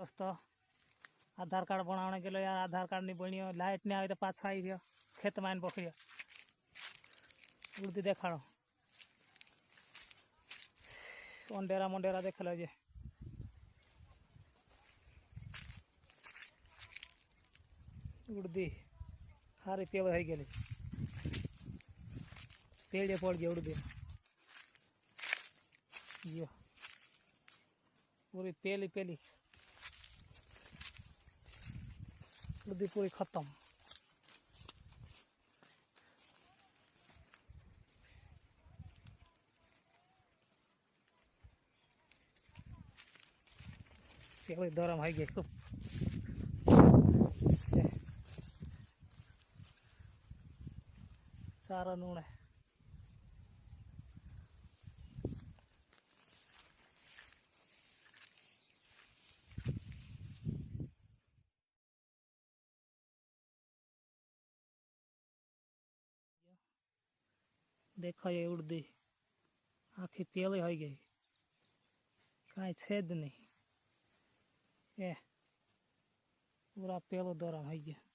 दोस्तों आधार कार्ड बनाने के लिए यार आधार कार्ड नहीं बनियो लाइट नहीं आए तो पाछा आई गयो खेत में पोखरियो उड़ती देखाड़ो अंडेरा मंडेरा देख लो जे उड़दी हारी पेव हो गई पेड़े पड़ गया उड़दी यो पूरी पेली पेली उड़दी पूरी खत्म पेली दरम हो गई खूब सारा नून है देखो ये उड़दी आखी पेली हो गई कहीं छेद नहीं ये पूरा पेलो दरम हो गया।